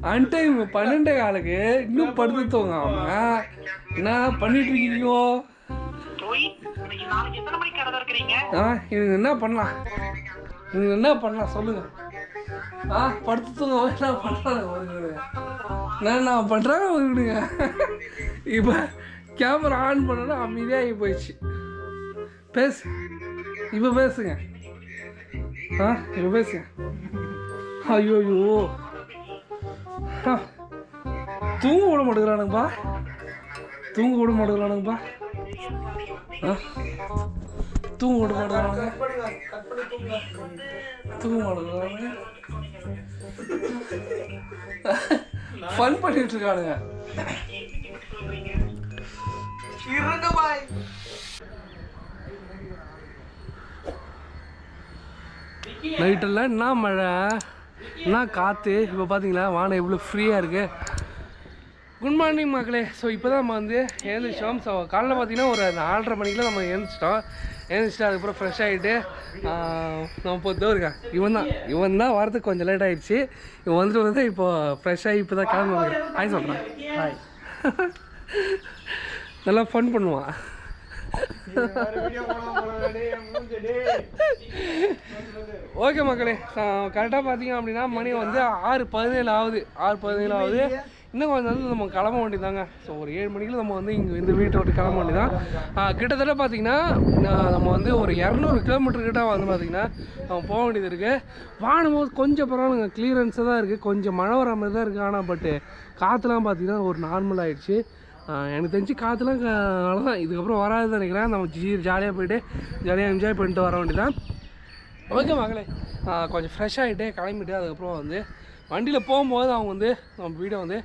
அன்டைம் 12:15 இன்னும் படுத்து தூங்காம என்ன பண்ணிட்டு இருக்கீங்கோ? இவங்க என்ன பண்ணலாம், இவங்க என்ன பண்ணலாம் சொல்லுங்க. படுத்து தூங்க என்ன பண்ணுறாங்க, என்ன பண்ணுறாங்க விடுங்க. இப்போ கேமரா ஆன் பண்ணோன்னா அமைதியாகி போயிடுச்சு. பேசு, இப்போ பேசுங்க. இப்போ பேசுங்க. ஐயோ தூங்க விட மாட்டேங்கிறானுங்கப்பா, தூங்க விட மாட்டேங்கிறானுங்கப்பா, தூங்க விட மாட்டேங்கிறானுங்க, தூங்க மாட்டேங்கிறானுங்க. ஃபன் பண்ணிட்டு இருக்கானுங்க. நைட்டெல்லாம் என்ன மழை, என்ன காற்று. இப்போ பார்த்தீங்களா வானம் எவ்வளோ ஃப்ரீயாக இருக்குது. குட் மார்னிங் மக்களே. ஸோ இப்போ தான் நம்ம வந்து எழுந்திரிச்சோம். ஸோ காலையில் பார்த்தீங்கன்னா ஒரு 4:30 மணிக்கெலாம் நம்ம எழுந்திரிச்சிட்டு அதுக்கப்புறம் ஃப்ரெஷ் ஆகிட்டு நம்ம போதோ இருக்கேன். இவன் தான் வரதுக்கு கொஞ்சம் லேட் ஆகிடுச்சு. இவன் வந்துட்டு வந்து இப்போது ஃப்ரெஷ் ஆகி இப்போ தான் கிளம்பி வந்துருக்கேன். ஹாய் சொல்கிறேன். ஹாய். நல்லா ஃபன் பண்ணுவான். ஓகே மக்களே, கரெக்டாக பார்த்தீங்க அப்படின்னா மணி வந்து 6:17 ஆகுது. 6:17 ஆகுது. இன்னும் கொஞ்சம் வந்து நம்ம கிளம்ப வேண்டியதாங்க. ஸோ ஒரு 7 மணிக்கு நம்ம வந்து இங்கே இந்த வீட்டை விட்டு கிளம்ப வேண்டியதான். கிட்டத்தட்ட பார்த்திங்கன்னா நம்ம வந்து ஒரு 200 கிலோமீட்டர் கிட்ட வந்து பார்த்திங்கன்னா நம்ம போக வேண்டியது இருக்குது. வானமும் கொஞ்சம் பரவாயில்லைங்க, கிளியரன்ஸாக தான் இருக்குது. கொஞ்சம் மழை வர மாதிரி தான் இருக்குது. ஆனால் பட்டு காற்றுலாம் பார்த்திங்கன்னா ஒரு நார்மல் ஆகிடுச்சு. எனக்கு தெரிஞ்சு காற்றுலாம் அவ்வளோதான், இதுக்கப்புறம் வராதுன்னு நினைக்கிறேன். நம்ம ஜாலியாக போய்ட்டு ஜாலியாக என்ஜாய் பண்ணிட்டு வர வேண்டியதான். ஓகே மகளே, கொஞ்சம் ஃப்ரெஷ் ஆகிட்டு கிளம்பிட்டு அதுக்கப்புறம் வந்து வண்டியில் போகும்போது அவங்க வந்து நம்ம வீடியோ வந்து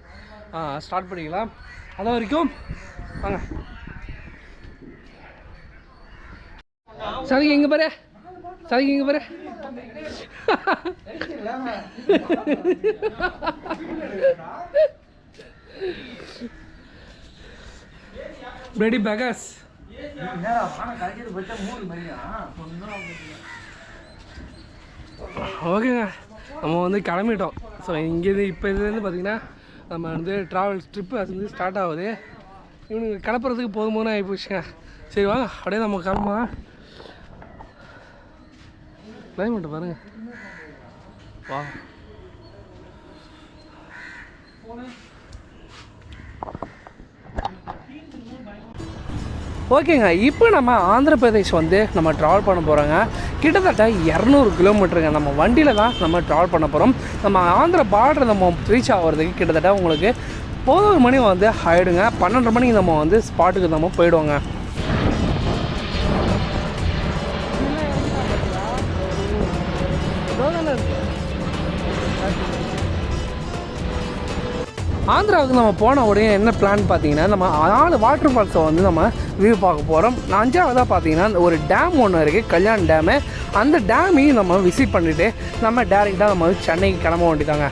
ஸ்டார்ட் பண்ணிக்கலாம். அது வரைக்கும் வாங்க. சரிங்க, இங்கே பாரு, சரிங்க இங்கே பாரு. Ready bagasse. ஓகேங்க, நம்ம வந்து கிளம்பிட்டோம். ஸோ இங்கேருந்து இப்போ இதுலேருந்து பார்த்திங்கன்னா நம்ம வந்து ட்ராவல் ட்ரிப்பு அது வந்து ஸ்டார்ட் ஆகுது. இவனுக்கு கிளப்புறதுக்கு போதும்போது ஆகி போச்சுங்க. சரி வாங்க அப்படியே நம்ம கிளம்பலாம். கிளைமேட்டு பாருங்கள். வா ஓகேங்க, இப்போ நம்ம ஆந்திர பிரதேஷ் வந்து நம்ம ட்ராவல் பண்ண போகிறோங்க. கிட்டத்தட்ட 200 கிலோமீட்டருங்க. நம்ம வண்டியில் தான் நம்ம ட்ராவல் பண்ண போகிறோம். நம்ம ஆந்திர பார்டர் நம்ம ரீச் ஆகிறதுக்கு கிட்டத்தட்ட உங்களுக்கு 11 மணி வந்து ஆகிடுங்க. 12 மணிக்கு நம்ம வந்து ஸ்பாட்டுக்கு நம்ம போயிடுவோங்க. ஆந்திராவுக்கு நம்ம போன உடனே என்ன பிளான் பார்த்தீங்கன்னா, நம்ம 4 வாட்டர் ஃபால்ஸை வந்து நம்ம வியூ பார்க்க போகிறோம். 5ஆவதாக பார்த்தீங்கன்னா ஒரு டேம் ஒன்று இருக்குது, கல்யாண் டேமு. அந்த டேமையும் நம்ம விசிட் பண்ணிவிட்டு நம்ம டேரெக்டாக நம்ம சென்னைக்கு கிளம்ப வேண்டியதாங்க.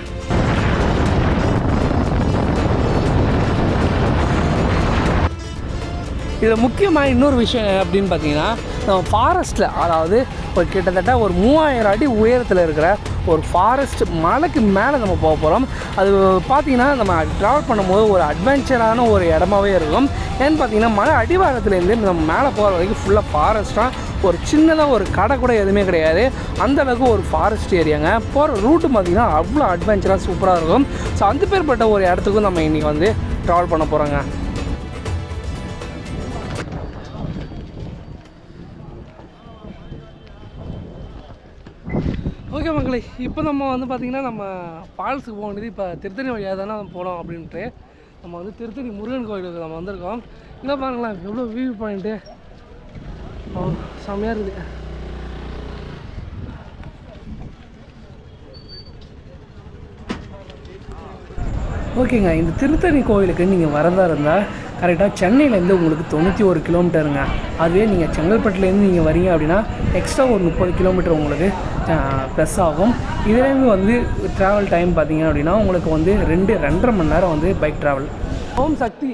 இதில் முக்கியமாக இன்னொரு விஷயம் அப்படின்னு பார்த்தீங்கன்னா, நம்ம ஃபாரஸ்ட்டில், அதாவது ஒரு கிட்டத்தட்ட ஒரு 3000 அடி உயரத்தில் இருக்கிற ஒரு ஃபாரஸ்ட் மலைக்கு மேலே நம்ம போக போகிறோம். அது பார்த்திங்கன்னா நம்ம ட்ராவல் பண்ணும்போது ஒரு அட்வென்ச்சரான ஒரு இடமாவே இருக்கும். ஏன்னு பார்த்தீங்கன்னா மலை அடிவாரத்துலேருந்து நம்ம மேலே போகிற வரைக்கும் ஃபுல்லாக ஃபாரஸ்ட்டாக, ஒரு சின்னதாக ஒரு கடை கூட எதுவுமே கிடையாது. அந்தளவுக்கு ஒரு ஃபாரஸ்ட் ஏரியாங்க. போகிற ரூட்டு பார்த்திங்கன்னா அவ்வளோ அட்வென்ச்சராக சூப்பராக இருக்கும். ஸோ அந்த பேர்பட்ட ஒரு இடத்துக்கும் நம்ம இன்றைக்கி வந்து ட்ராவல் பண்ண போகிறோங்க. ஓகே மக்களே, இப்போ நம்ம வந்து பார்த்திங்கன்னா நம்ம ஃபால்ஸுக்கு போக வேண்டியது. இப்போ திருத்தணி வழியாக தானே போனோம் அப்படின்ட்டு நம்ம வந்து திருத்தணி முருகன் கோயிலுக்கு நம்ம வந்திருக்கோம். இல்லை பாருங்களேன் எவ்வளோ வியூ பாயிண்ட்டு செம்மையாக இருக்குது. ஓகேங்க, இந்த திருத்தணி கோயிலுக்கு நீங்கள் வரதா இருந்தால் கரெக்டாக சென்னையிலேருந்து உங்களுக்கு 91 கிலோமீட்டருங்க. அதுவே நீங்கள் செங்கல்பட்டுலேருந்து நீங்கள் வரீங்க அப்படின்னா எக்ஸ்ட்ரா ஒரு 30 கிலோமீட்டர் உங்களுக்கு ப்ளஸ் ஆகும். இதுலேருந்து வந்து ட்ராவல் டைம் பார்த்தீங்க அப்படின்னா உங்களுக்கு வந்து 2-2.5 மணி நேரம் வந்து பைக் ட்ராவல். ஓம் சக்தி,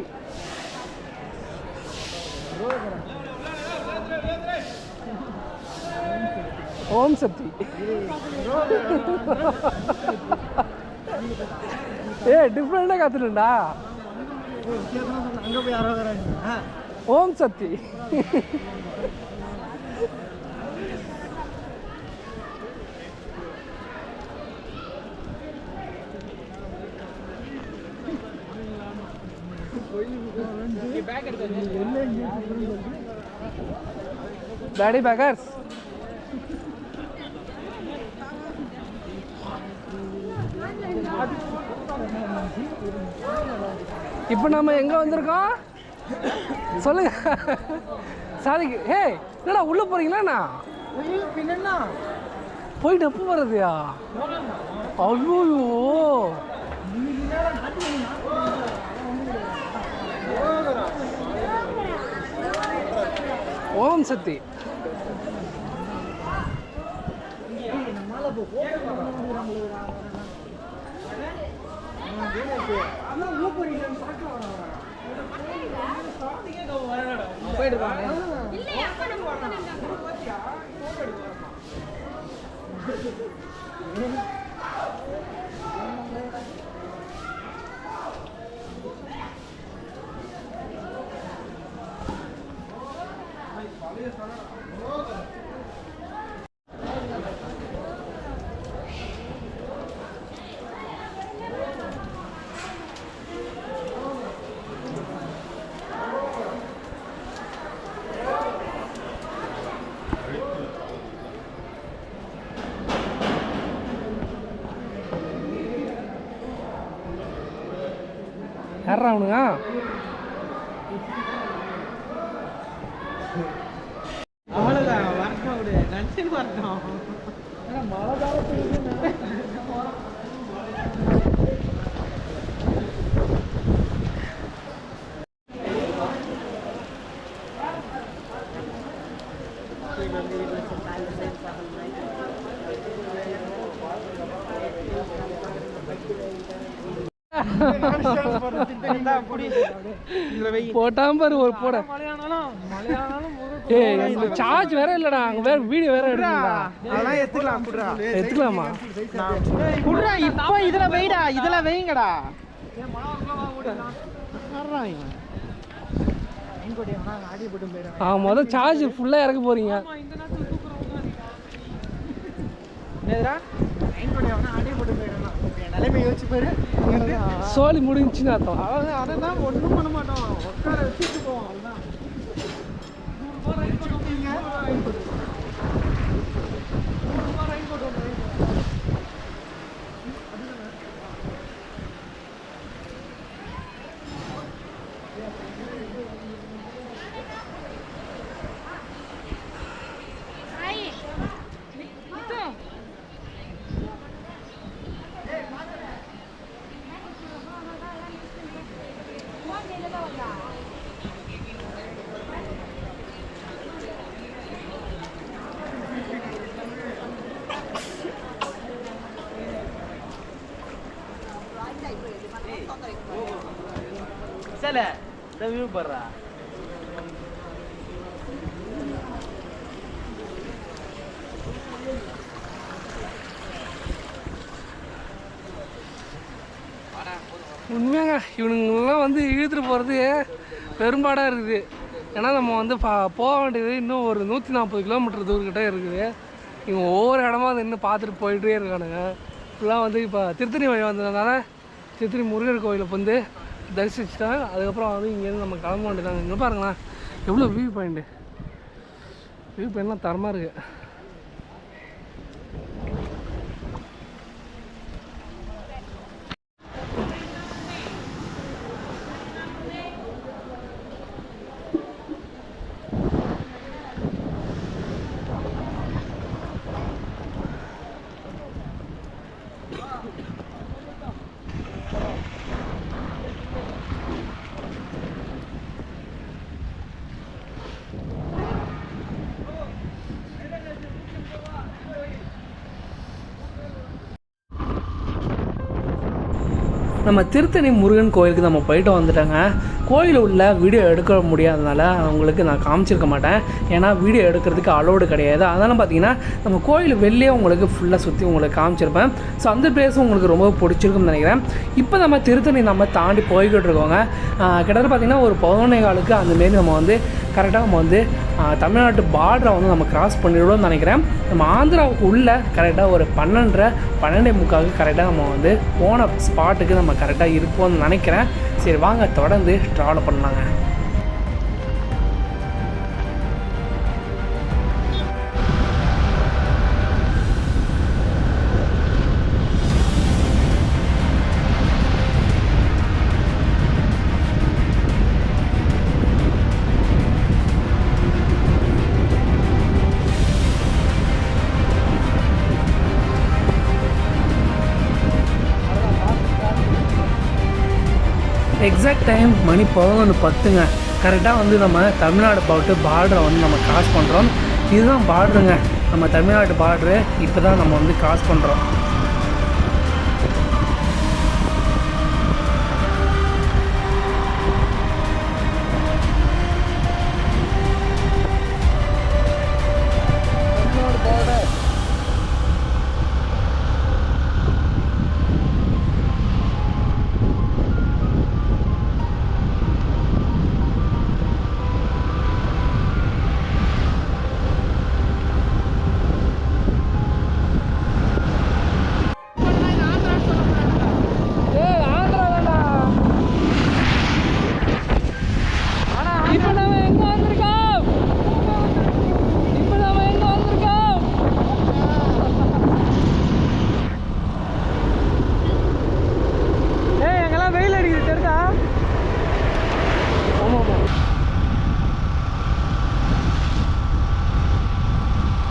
ஓம் சக்தி. டிஃப்ரெண்டாக கற்றுட்டா. அங்கே போய் யாரோ வராங்க. ஓம் சக்தி. பேடி பேக்கர்ஸ். இப்போ நம்ம எங்கே வந்திருக்கோம் சொல்லுங்க சாதிக்கு. ஹே என்னடா உள்ளே போகிறீங்களாண்ணா? பின்னா போயிட்டு எப்போ வர்றதுயா? ஐயோ ஓம் சக்தி. யாரா அவனுங்க? அவ்வளோதான் வரட்டும். விடு நன்றின்னு வரட்டும். மழை காலத்துக்கு போட்டாம பாரு ஒரு போட. ஏய் இந்த சார்ஜ் வேற இல்லடா, அங்க வேற வீடியோ வேற எடுக்கணும்டா. அதெல்லாம் எடுத்துக்கலாம். குடுறா எடுத்துக்கலாமா? குடுறா இப்போ இதுல வெயிடா, இதுல வெயிங்கடா. முதல் சார்ஜ் ஃபுல்லா இறக்க போறீங்க. சோலி முடிஞ்சுன்னு அர்த்தம். அதான் ஒன்றும் பண்ண மாட்டோம். உட்கார வச்சுட்டு போவோம். அவ்வளோதான். சல இந்த வியூ பாருடா. உண்மையாங்க இவனுங்கெல்லாம் வந்து இழுத்துட்டு போகிறது பெரும்பாடாக இருக்குது. ஏன்னா நம்ம வந்து போக வேண்டியது இன்னும் ஒரு 140 கிலோமீட்டர் தூரக்கிட்ட இருக்குது. இவங்க ஒவ்வொரு இடமா அதை இன்னும் பார்த்துட்டு போயிட்டே இருக்கானுங்க. ஃபுல்லாக வந்து இப்போ திருத்தணி வழி வந்ததுனால திருத்தணி முருகர் கோயிலுக்கு வந்து தரிசிச்சுட்டாங்க. அதுக்கப்புறம் வந்து இங்கேருந்து நம்ம கிளம்ப வேண்டியதாங்க. இங்கே பாருங்களேன் எவ்வளோ வியூ பாயிண்ட்லாம் தரமாக இருக்குது. நம்ம திருத்தணி முருகன் கோயிலுக்கு நம்ம போயிட்டு வந்துட்டோங்க. கோயில் உள்ள வீடியோ எடுக்க முடியாதனால உங்களுக்கு நான் காமிச்சிருக்க மாட்டேன், ஏன்னா வீடியோ எடுக்கிறதுக்கு அலோடு கிடையாது. அதனால் பார்த்தீங்கன்னா நம்ம கோயில் வெளியே உங்களுக்கு ஃபுல்லாக சுற்றி உங்களுக்கு காமிச்சிருப்பேன். ஸோ அந்த பிளேஸும் உங்களுக்கு ரொம்ப பிடிச்சிருக்குன்னு நினைக்கிறேன். இப்போ நம்ம திருத்தணி நம்ம தாண்டி போய்கிட்டு இருக்கோங்க. கிட்டத்தட்ட பார்த்திங்கன்னா ஒரு 11:15 அந்தமாரி நம்ம வந்து கரெக்டாக நம்ம வந்து தமிழ்நாட்டு பார்டரை வந்து நம்ம கிராஸ் பண்ணிவிடுவோம்னு நினைக்கிறேன். நம்ம ஆந்திராவுக்கு உள்ளே கரெக்டாக ஒரு 12:30 கரெக்டாக நம்ம வந்து போன ஸ்பாட்டுக்கு நம்ம கரெக்டாக இருப்போம்னு நினைக்கிறேன். சரி வாங்க தொடர்ந்து ட்ராவல் பண்ணலாங்க. எக்ஸாக்ட் டைம் மணி 11:10ங்க. கரெக்டாக வந்து நம்ம தமிழ்நாடு பார்டரை வந்து நம்ம கிராஸ் பண்ணுறோம். இதுதான் பார்டருங்க, நம்ம தமிழ்நாடு பார்டரு. இப்போ தான் நம்ம வந்து கிராஸ் பண்ணுறோம்.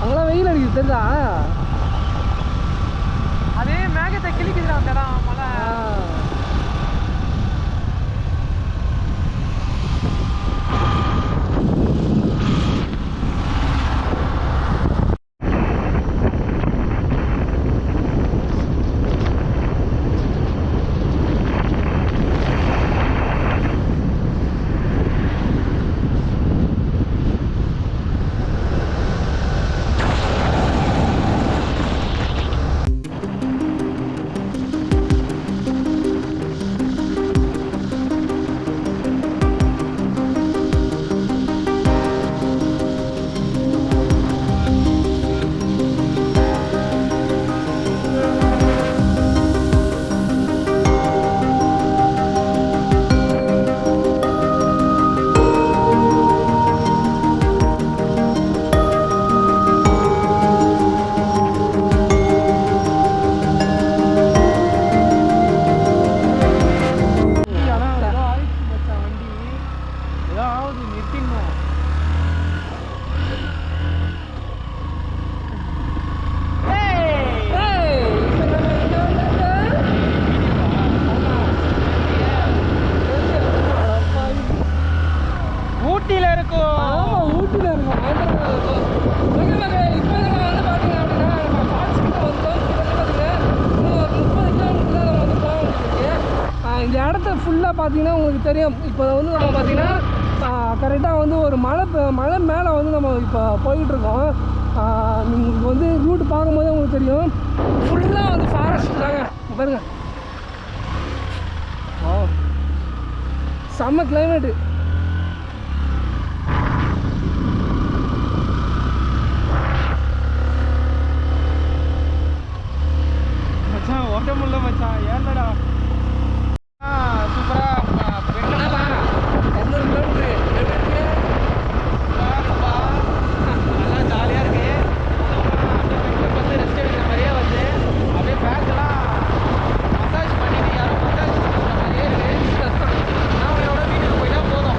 அங்கெல்லாம் வெயில் அடிக்குது தெரிஞ்சா, அதே மேகத்தை கிழிக்குதுடா அந்த இடம் மழை. ஃபுல்லாக பார்த்தீங்கன்னா உங்களுக்கு தெரியும். இப்போ வந்து நம்ம பார்த்தீங்கன்னா கரெக்டாக வந்து ஒரு மலை மேலே வந்து நம்ம இப்போ போயிட்டுருக்கோம். உங்களுக்கு வந்து ரூட்டு பார்க்கும்போது உங்களுக்கு தெரியும், ஃபுல்லாக வந்து ஃபாரஸ்ட் தாங்க. பாருங்க, செம்ம கிளைமேட்டு. மச்சான் ஓட்ட முடியல மச்சான், ஏன்டா சூப்பராக 200 கிலோமீட்டரு நல்லா ஜாலியாக இருக்கு. வந்து ரெஸ்ட் எடுக்கிற மாதிரியே வந்து அப்படியே பேக்கெல்லாம் மசாஜ் பண்ணிட்டு யாரும் மசாஜ் பண்ணுற மாதிரியே இருக்கு. நான் அவனோட வீட்டுக்கு போயிட்டா போதும்.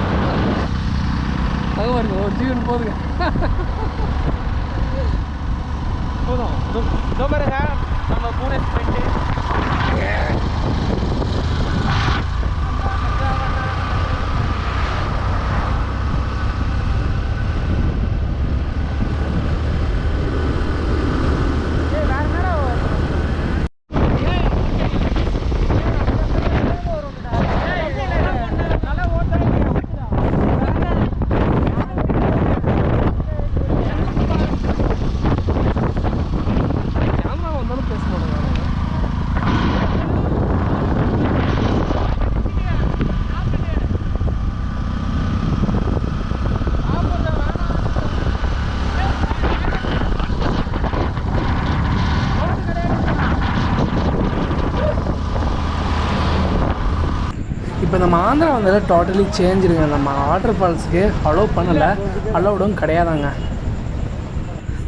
இப்போ நம்ம ஆந்திரா வந்து டோட்டலி சேஞ்சுருங்க. நம்ம வாட்டர் ஃபால்ஸுக்கு அலோவ் பண்ணலை, அலோவ்டும் கிடையாதாங்க.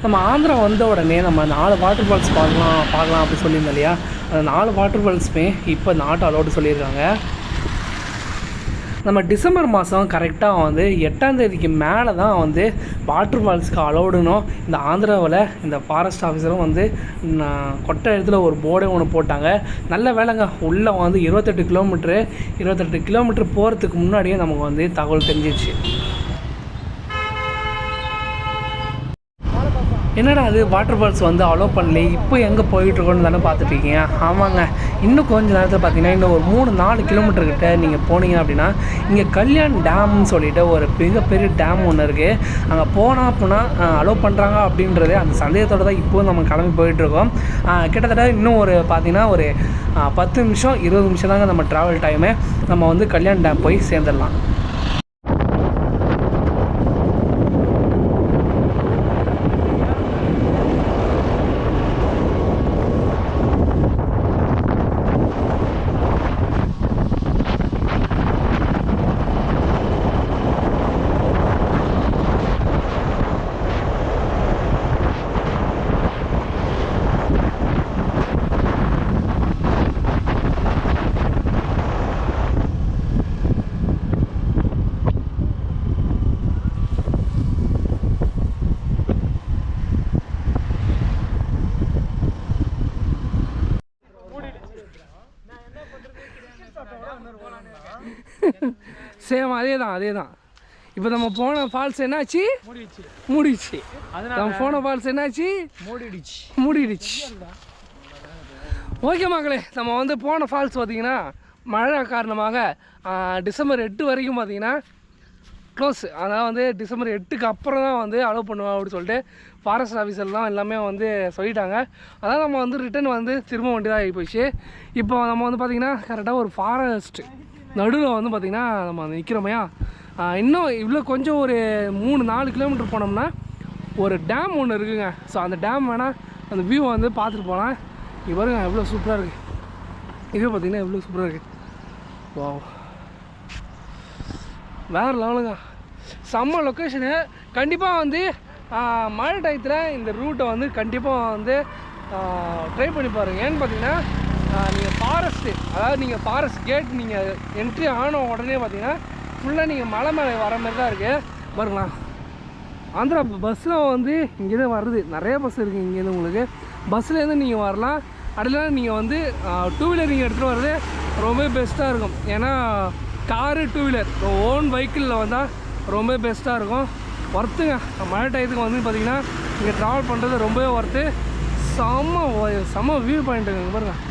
நம்ம ஆந்திரா வந்த உடனே நம்ம 4 வாட்டர் ஃபால்ஸ் பார்க்கலாம் அப்படி சொல்லியிருந்தோம் இல்லையா, அந்த 4 வாட்டர் ஃபால்ஸுமே இப்போ நாட் அலோடு சொல்லியிருக்காங்க. நம்ம டிசம்பர் மாதம் கரெக்டாக வந்து 8ஆம் தேதிக்கு மேலே தான் வந்து வாட்டர் ஃபால்ஸுக்கு அலோடுனும் இந்த ஆந்திராவில் இந்த ஃபாரஸ்ட் ஆஃபீஸரும் வந்து கொட்டை இடத்துல ஒரு போர்டே ஒன்று போட்டாங்க. நல்ல வேலைங்க, உள்ளே வந்து 28 கிலோமீட்டர் போகிறதுக்கு முன்னாடியே நமக்கு வந்து தகவல் தெரிஞ்சிச்சு. என்னடா அது வாட்டர் ஃபால்ஸ் வந்து அலோவ் பண்ணல, இப்போ எங்கே போயிட்டுருக்கோன்னு தானே பார்த்துட்ருக்கீங்க. ஆமாங்க, இன்னும் கொஞ்சம் நேரத்தில் பார்த்தீங்கன்னா இன்னும் ஒரு 3-4 கிலோமீட்டர்கிட்ட நீங்கள் போனீங்க அப்படின்னா இங்கே கல்யாண் டேம்னு சொல்லிட்டு ஒரு மிகப்பெரிய டேம் ஒன்று இருக்குது. அங்கே போனால் அலோவ் பண்ணுறாங்க அப்படின்றது அந்த சந்தேகத்தோடு தான் இப்போது நம்ம கிளம்பி போயிட்டுருக்கோம். கிட்டத்தட்ட இன்னும் ஒரு பார்த்திங்கன்னா ஒரு 10 நிமிஷம் 20 நிமிஷம் தாங்க நம்ம ட்ராவல் டைமு. நம்ம வந்து கல்யாண் டேம் போய் சேர்ந்துடலாம். சேம் அதே தான். இப்போ நம்ம போன ஃபால்ஸ் என்னாச்சு? மூடிடுச்சு. நம்ம போன ஃபால்ஸ் என்னாச்சு? மூடிடுச்சு. ஓகே மக்களே, நம்ம வந்து போன ஃபால்ஸ் பார்த்திங்கன்னா மழை காரணமாக டிசம்பர் 8 வரைக்கும் பார்த்திங்கன்னா க்ளோஸ். அதாவது வந்து டிசம்பர் 8க்கு அப்புறம் தான் வந்து அலோவ் பண்ணுவோம் அப்படின்னு சொல்லிட்டு ஃபாரஸ்ட் ஆஃபீஸர்லாம் எல்லாமே வந்து சொல்லிட்டாங்க. அதான் நம்ம வந்து ரிட்டன் வந்து திரும்ப வேண்டியதாக ஆகி போயிடுச்சு. இப்போ நம்ம வந்து பார்த்திங்கன்னா கரெக்டாக ஒரு ஃபாரஸ்ட் நடுவில் வந்து பார்த்திங்கன்னா நம்ம வந்து நிற்கிறோமையா. இன்னும் இவ்வளோ கொஞ்சம் ஒரு 3-4 கிலோமீட்டர் போனோம்னா ஒரு டேம் ஒன்று இருக்குதுங்க. ஸோ அந்த டேம் வேணால் அந்த வியூ வந்து பார்த்துட்டு போகலாம். இது பாருங்க எவ்வளோ சூப்பராக இருக்குது. இது பார்த்திங்கன்னா எவ்வளோ சூப்பராக இருக்குது. வா, வேறு லெவலுங்க, செம்ம லொக்கேஷனு. கண்டிப்பாக வந்து மழை டயத்தில் இந்த ரூட்டை வந்து கண்டிப்பாக வந்து ட்ரை பண்ணி பாருங்கள். ஏன்னு பார்த்தீங்கன்னா நீங்கள் ஃபாரஸ்ட்டு, அதாவது நீங்கள் ஃபாரஸ்ட் கேட் நீங்கள் என்ட்ரி ஆன உடனே பார்த்தீங்கன்னா ஃபுல்லாக நீங்கள் மலை மேலே வர மாதிரி தான் இருக்குது. பாருங்களா, ஆந்திரா பஸ்ஸில் வந்து இங்கேருந்து வருது, நிறைய பஸ் இருக்குது இங்கேருந்து. உங்களுக்கு பஸ்ஸிலேருந்து நீங்கள் வரலாம். அதெல்லாம் நீங்கள் வந்து 2 வீலர் நீங்கள் எடுத்துகிட்டு வர்றது ரொம்ப பெஸ்ட்டாக இருக்கும். ஏன்னா காரு 2 வீலர் ஓன் வெஹிக்கிளில் வந்தால் ரொம்ப பெஸ்ட்டாக இருக்கும். ஒர்த்துங்க. மழை டயத்துக்கு வந்து பார்த்திங்கன்னா இங்கே ட்ராவல் பண்ணுறது ரொம்பவே ஒர்த்து. செம்ம வியூ பாயிண்ட்டுங்க பாருங்கள்.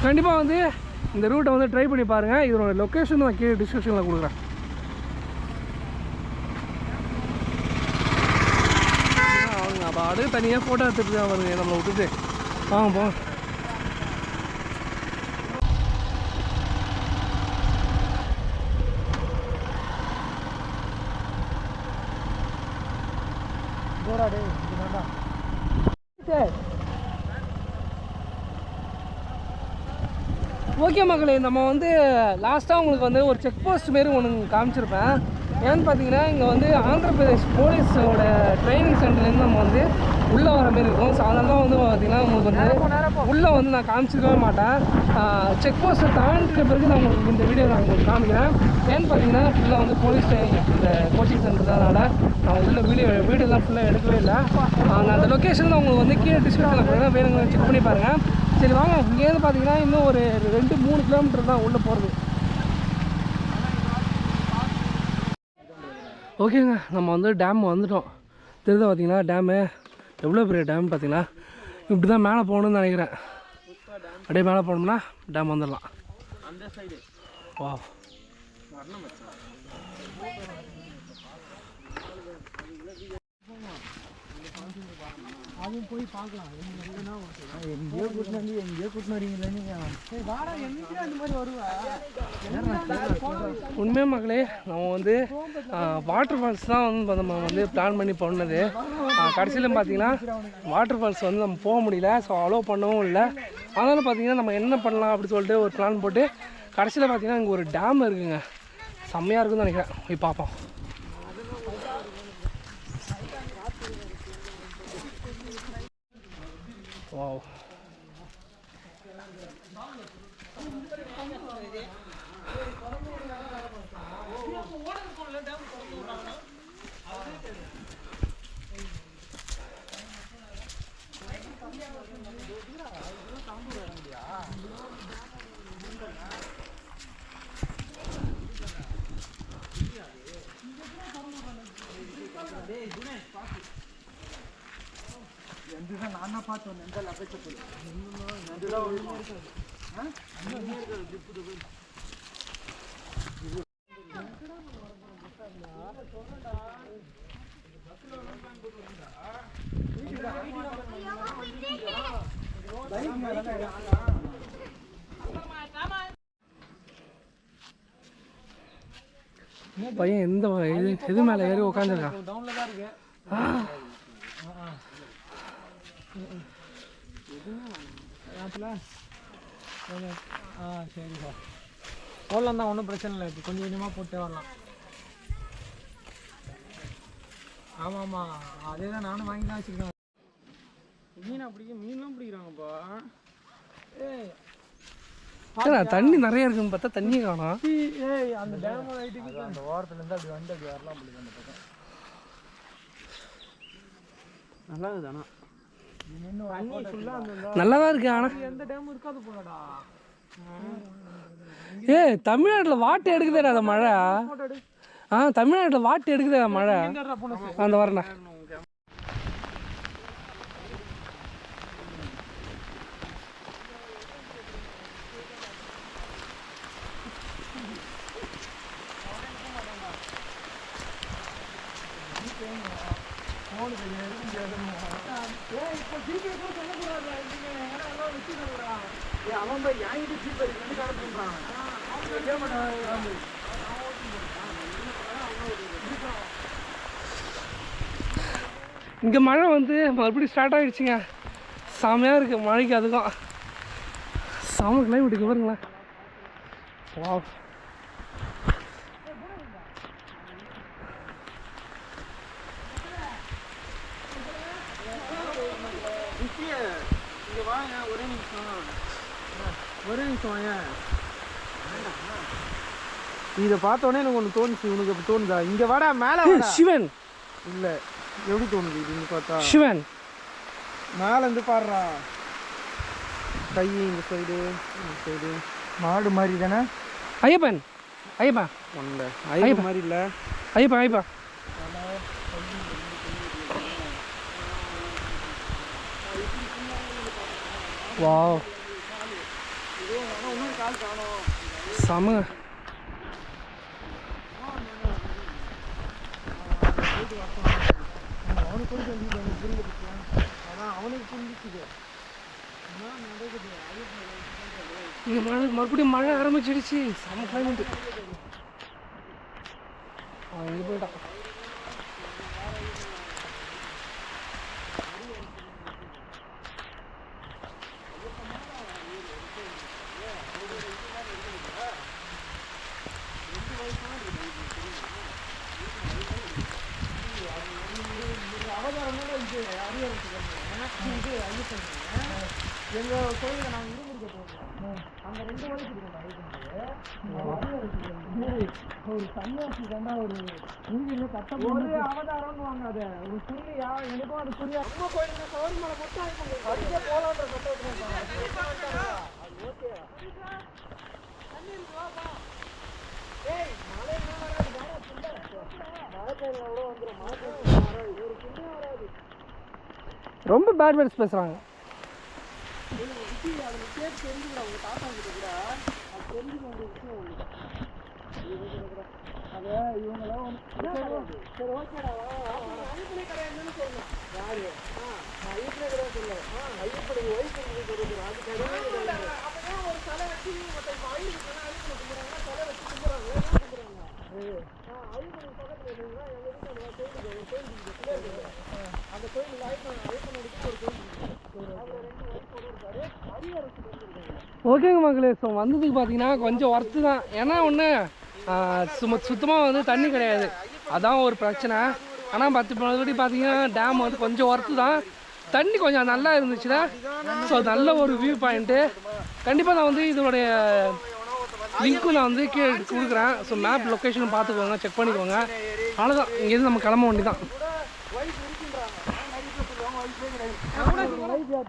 கண்டிப்பாக வந்து இந்த ரூட்டை வந்து ட்ரை பண்ணி பாருங்கள். இதோட லொக்கேஷன் நான் கீழே டிஸ்கிரிப்ஷனில் கொடுக்குறேன். அவங்க அப்போ அடுத்து தனியாக ஃபோட்டோ எடுத்துகிட்டு தான் வருங்க நம்மளை விட்டுட்டு. வாங்க போ. ஓகே மக்களே, நம்ம வந்து லாஸ்ட்டாக உங்களுக்கு வந்து ஒரு செக் போஸ்ட் மாரி ஒன்று காமிச்சிருப்பேன். ஏன்னு பார்த்தீங்கன்னா இங்கே வந்து ஆந்திர பிரதேஷ் போலீஸோட ட்ரைனிங் சென்டர்லேருந்து நம்ம வந்து உள்ளே வர மாரி இருக்கும். ஸோ அதனால தான் வந்து பார்த்திங்கன்னா உங்களுக்கு வந்து உள்ளே வந்து நான் காமிச்சிக்கவே மாட்டேன். செக் போஸ்ட்டை தாண்டின பிறகு நான் உங்களுக்கு இந்த வீடியோ நான் உங்களுக்கு காமிக்கிறேன். ஏன்னு பார்த்தீங்கன்னா ஃபுல்லாக வந்து போலீஸ் ட்ரைனிங் இந்த கோச்சிங் சென்டர்னால நான் உள்ள வீடியோலாம் ஃபுல்லாக எடுக்கவே இல்லை. நான் அந்த லொக்கேஷன் உங்களுக்கு வந்து கீழே டிஸ்கிரிப்ஷனில் கொடுக்குறேன், வேணுங்க செக் பண்ணி பாருங்கள். சரி வாங்க, இங்கேருந்து பார்த்தீங்கன்னா இன்னும் ஒரு 2-3 கிலோமீட்டர் தான் உள்ளே போகிறது. ஓகேங்க, நம்ம வந்து டேம் வந்துட்டோம். தெரியுதா பார்த்தீங்கன்னா டேமு எவ்வளோ பெரிய டேம் பார்த்தீங்களா. இப்படி தான் மேலே போகணுன்னு நினைக்கிறேன். அப்படியே மேலே போனோம்னா டேம் வந்துடலாம். வா, அதுவும் போய் பார்க்கலாம். எங்கேயோ கூட்டினு வரீங்களா நீங்கள்? அந்த மாதிரி வருவா. உண்மையாக மக்களே, நம்ம வந்து வாட்டர் ஃபால்ஸ் தான் வந்து நம்ம வந்து பிளான் பண்ணி பண்ணது. கடைசியில் பார்த்தீங்கன்னா வாட்டர் ஃபால்ஸ் வந்து நம்ம போக முடியல. ஸோ அலோவ் பண்ணவும் இல்லை. அதனால் பார்த்தீங்கன்னா நம்ம என்ன பண்ணலாம் அப்படின்னு சொல்லிட்டு ஒரு பிளான் போட்டு கடைசியில் பார்த்தீங்கன்னா இங்கே ஒரு டேம் இருக்குங்க, செம்மையாக இருக்குன்னு நினைக்கிறேன், போய் பார்ப்போம். வாவ், பையன் எந்த எது மேலே ஏறி உட்காந்துருக்கான். சரிப்பா, போடலாம் தான், ஒன்றும் பிரச்சனை இல்லை. இப்போ கொஞ்சம் கொஞ்சமாக போட்டே வரலாம். ஆமாம் ஆமாம், அதே தான் நானும் வாங்கி தான் வச்சுருக்கேன். மீன்லாம் பிடிக்கிறாங்கப்பா. தண்ணி நிறைய இருக்குன்னு பார்த்தா தண்ணியே காணோம். அந்த டேம் அந்த ஓரத்துலேருந்து அப்படி வந்து அப்படி வரலாம் பிடிக்கும். அந்த பக்கம் நல்லா இருக்குது. ஆனால் நல்லா தான் இருக்கு. ஆனால் எந்த டேமும் இருக்காது போலடா. தமிழ்நாட்டில் வாட்டு எடுக்குதேடா அந்த மழை. தமிழ்நாட்டில் வாட்டு எடுக்குதே மழை. அந்த வரண்ணா இங்கே மழை வந்து மறுபடியும் ஸ்டார்ட் ஆகிடுச்சிங்க. செமையாக இருக்குது மழைக்கு. அதுக்கும் செம கிளைமேட்டுக்கு பாருங்களேன். வா, ஒரே நிமிஷம் வாங்க. இதை பார்த்தோன்னே எனக்கு ஒன்று தோணுச்சு. உனக்கு எப்படி தோணுதா? இங்கே வாடா, மேலே சிவன். இல்லை, எப்படி தோணுது இது இங்கே பார்த்தா? சிவன் மேலேருந்து பாடுறா, கை இந்த சைடு இந்த சைடு மாடு மாதிரி தானே. ஐயப்பன் ஐயப்பா ஒன்றை ஐயப்பன் மாதிரி இல்லை. ஐயப்பா ஐயப்பா வாவ், செம. இங்கே மறுபடியும் மழை ஆரம்பிச்சிடுச்சு. செம கிளைமேட்டு. இங்கே போயிட்டான். எங்கள் கோயிலில் நாங்கள் இருமுடிக்க போகிறோம். அங்கே 2 வயசு ஒரு சன்னியாசி தாண்டா, ஒரு இங்கிருந்து கட்ட ஒரு அவதாரம்னு வாங்க. அதை ஒரு புள்ளியா எனக்கும் அது புரியா. நம்ம கோயிலுக்கு சௌரிமலை மட்டும் அடிக்க போகலான்ற கட்ட ஓகே. மழை என்ன வராது, மழை பெய்யல கூட வந்துடும். மழை பெய்ய ஒரு புண்ணியம் வராது. ரொம்ப பேட் வேர்ட்ஸ் பேசுகிறாங்க. அதில் கேட்டு தெரிஞ்சுக்கிறேன். உங்கள் தாத்தா கிட்ட கூட அது தெரிஞ்சுக்க வேண்டிய விஷயம் ஒன்று. அதை இவங்களாம் சரி ஓகேடா, ஐயப்பனை கடை என்னன்னு சொல்லணும். யாரு? ஐயப்பனை கடை சொல்ல. ஐயப்பனை ஒய்ஃப் தெரிஞ்சுக்கிறேன். அது கடை அப்போ ஒரு தலை வச்சு மற்ற ஐயப்பனை கும்பிட்றாங்கன்னா தலை வச்சு கும்பிட்றாங்க. என்ன கும்பிட்றாங்க? ஐயப்பனுக்கு பக்கத்தில் இருந்தீங்கன்னா எங்கள் வீட்டில் கோயில் அந்த கோயில் ஐயப்பனோட ஒரு கோயில். அதில் 2 வயசு இருக்காரு. அரியரசு வந்துருக்காங்க. ஓகேங்க மக்களே, ஸோ வந்ததுக்கு பார்த்தீங்கன்னா கொஞ்சம் ஒர்த்து தான். ஏன்னா ஒன்று சுத்தமாக வந்து தண்ணி கிடையாது, அதான் ஒரு பிரச்சனை. ஆனால் மற்றபடி பார்த்தீங்கன்னா டேம் வந்து கொஞ்சம் ஒர்த்து தான். தண்ணி கொஞ்சம் நல்லா இருந்துச்சுன்னா ஸோ நல்ல ஒரு வியூ பாயிண்ட்டு. கண்டிப்பாக நான் வந்து இதோடைய லிங்க்கும் நான் வந்து கீழே கொடுக்குறேன். ஸோ மேப் லொக்கேஷனும் பார்த்துக்கோங்க, செக் பண்ணிக்கோங்க. அவ்வளோதான், இங்கேருந்து நம்ம கிளம்ப வேண்டி தான்.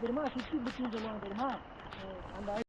தெரியுமா, 60 புக்னு சொல்லுவாங்க தெரியுமா? அந்த